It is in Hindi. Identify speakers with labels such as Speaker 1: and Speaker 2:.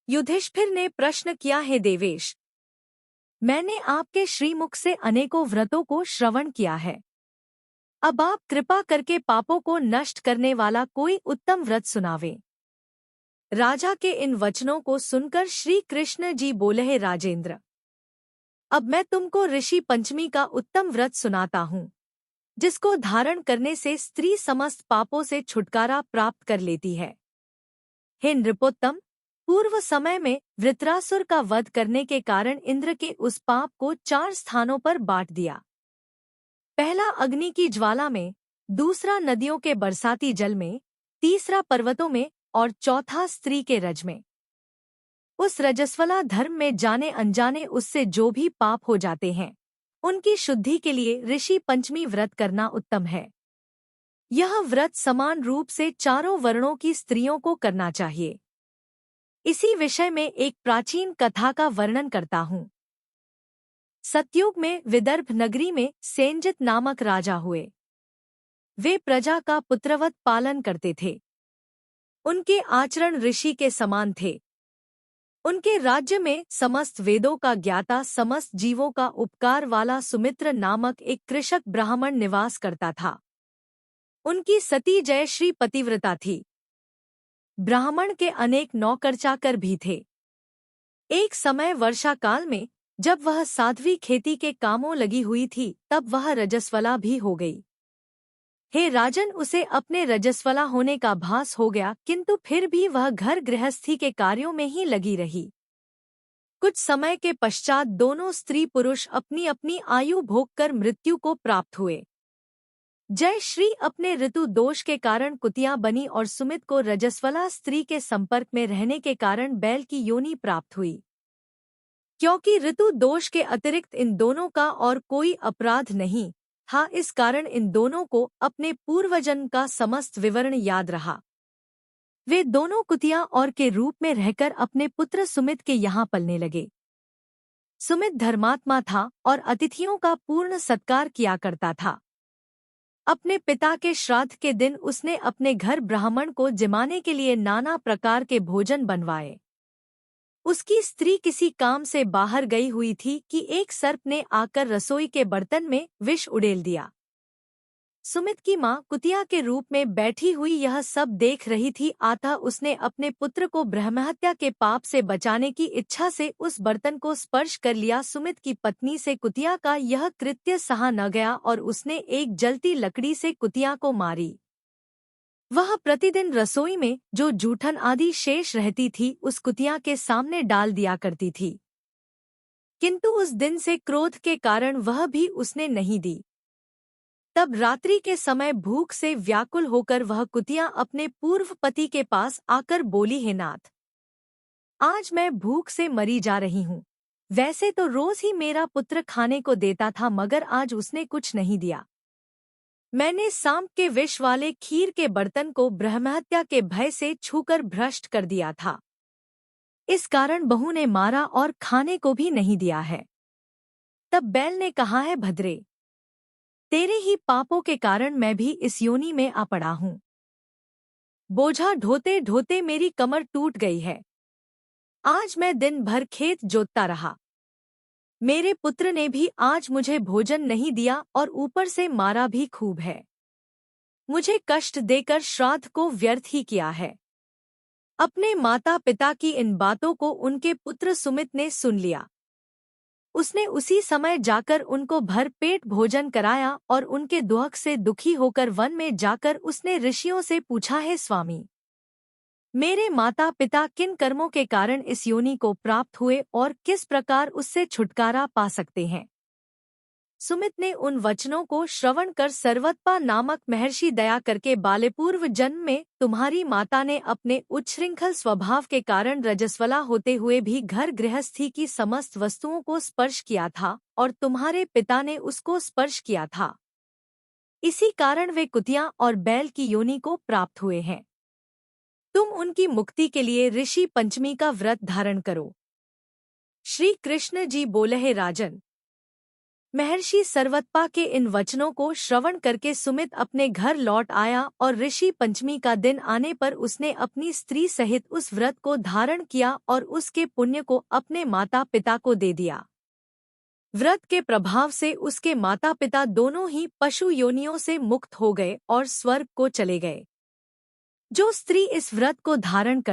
Speaker 1: युधिष्ठिर ने प्रश्न किया, है देवेश, मैंने आपके श्रीमुख से अनेकों व्रतों को श्रवण किया है। अब आप कृपा करके पापों को नष्ट करने वाला कोई उत्तम व्रत सुनावें। राजा के इन वचनों को सुनकर श्री कृष्ण जी बोले, हे राजेंद्र, अब मैं तुमको ऋषि पंचमी का उत्तम व्रत सुनाता हूँ, जिसको धारण करने से स्त्री समस्त पापों से छुटकारा प्राप्त कर लेती है। हे नृपोत्तम, पूर्व समय में वृत्रासुर का वध करने के कारण इंद्र के उस पाप को 4 स्थानों पर बांट दिया। पहला अग्नि की ज्वाला में, दूसरा नदियों के बरसाती जल में, तीसरा पर्वतों में और चौथा स्त्री के रज में। उस रजस्वला धर्म में जाने अनजाने उससे जो भी पाप हो जाते हैं, उनकी शुद्धि के लिए ऋषि पंचमी व्रत करना उत्तम है। यह व्रत समान रूप से चारों वर्णों की स्त्रियों को करना चाहिए। इसी विषय में एक प्राचीन कथा का वर्णन करता हूँ। सतयुग में विदर्भ नगरी में सेंजित नामक राजा हुए। वे प्रजा का पुत्रवत पालन करते थे। उनके आचरण ऋषि के समान थे। उनके राज्य में समस्त वेदों का ज्ञाता, समस्त जीवों का उपकार वाला सुमित्र नामक एक कृषक ब्राह्मण निवास करता था। उनकी सती जयश्री पतिव्रता थी। ब्राह्मण के अनेक नौकर चाकर भी थे। एक समय वर्षा काल में जब वह साध्वी खेती के कामों लगी हुई थी, तब वह रजस्वला भी हो गई। हे राजन, उसे अपने रजस्वला होने का भास हो गया, किंतु फिर भी वह घर गृहस्थी के कार्यों में ही लगी रही। कुछ समय के पश्चात दोनों स्त्री पुरुष अपनी अपनी आयु भोगकर मृत्यु को प्राप्त हुए। जय श्री अपने ऋतु दोष के कारण कुतिया बनी और सुमित को रजस्वला स्त्री के संपर्क में रहने के कारण बैल की योनि प्राप्त हुई। क्योंकि ऋतु दोष के अतिरिक्त इन दोनों का और कोई अपराध नहीं था, इस कारण इन दोनों को अपने पूर्वजन्म का समस्त विवरण याद रहा। वे दोनों कुतिया और के रूप में रहकर अपने पुत्र सुमित के यहाँ पलने लगे। सुमित धर्मात्मा था और अतिथियों का पूर्ण सत्कार किया करता था। अपने पिता के श्राद्ध के दिन उसने अपने घर ब्राह्मण को जिमाने के लिए नाना प्रकार के भोजन बनवाए। उसकी स्त्री किसी काम से बाहर गई हुई थी कि एक सर्प ने आकर रसोई के बर्तन में विष उड़ेल दिया। सुमित की माँ कुतिया के रूप में बैठी हुई यह सब देख रही थी, अतः उसने अपने पुत्र को ब्रह्महत्या के पाप से बचाने की इच्छा से उस बर्तन को स्पर्श कर लिया। सुमित की पत्नी से कुतिया का यह कृत्य सहा न गया और उसने एक जलती लकड़ी से कुतिया को मारी। वह प्रतिदिन रसोई में जो जूठन आदि शेष रहती थी उस कुतिया के सामने डाल दिया करती थी, किंतु उस दिन से क्रोध के कारण वह भी उसने नहीं दी। तब रात्रि के समय भूख से व्याकुल होकर वह कुतिया अपने पूर्व पति के पास आकर बोली, हे नाथ, आज मैं भूख से मरी जा रही हूँ। वैसे तो रोज ही मेरा पुत्र खाने को देता था, मगर आज उसने कुछ नहीं दिया। मैंने सांप के विष वाले खीर के बर्तन को ब्रह्महत्या के भय से छूकर भ्रष्ट कर दिया था। इस कारण बहू ने मारा और खाने को भी नहीं दिया है। तब बैल ने कहा, है भद्रे, तेरे ही पापों के कारण मैं भी इस योनि में आ पड़ा हूँ। बोझा ढोते ढोते मेरी कमर टूट गई है। आज मैं दिन भर खेत जोतता रहा। मेरे पुत्र ने भी आज मुझे भोजन नहीं दिया और ऊपर से मारा भी खूब है। मुझे कष्ट देकर श्राद्ध को व्यर्थ ही किया है। अपने माता पिता की इन बातों को उनके पुत्र सुमित ने सुन लिया। उसने उसी समय जाकर उनको भर पेट भोजन कराया और उनके दुख से दुखी होकर वन में जाकर उसने ऋषियों से पूछा, है स्वामी, मेरे माता पिता किन कर्मों के कारण इस योनि को प्राप्त हुए और किस प्रकार उससे छुटकारा पा सकते हैं। सुमित ने उन वचनों को श्रवण कर सर्वतपा नामक महर्षि दया करके बाल्यपूर्व जन्म में तुम्हारी माता ने अपने उच्छृंखल स्वभाव के कारण रजस्वला होते हुए भी घर गृहस्थी की समस्त वस्तुओं को स्पर्श किया था और तुम्हारे पिता ने उसको स्पर्श किया था। इसी कारण वे कुतिया और बैल की योनि को प्राप्त हुए हैं। तुम उनकी मुक्ति के लिए ऋषि पंचमी का व्रत धारण करो। श्री कृष्ण जी बोले, हे राजन, महर्षि सर्वतपा के इन वचनों को श्रवण करके सुमित अपने घर लौट आया और ऋषि पंचमी का दिन आने पर उसने अपनी स्त्री सहित उस व्रत को धारण किया और उसके पुण्य को अपने माता पिता को दे दिया। व्रत के प्रभाव से उसके माता पिता दोनों ही पशु योनियों से मुक्त हो गए और स्वर्ग को चले गए। जो स्त्री इस व्रत को धारण कर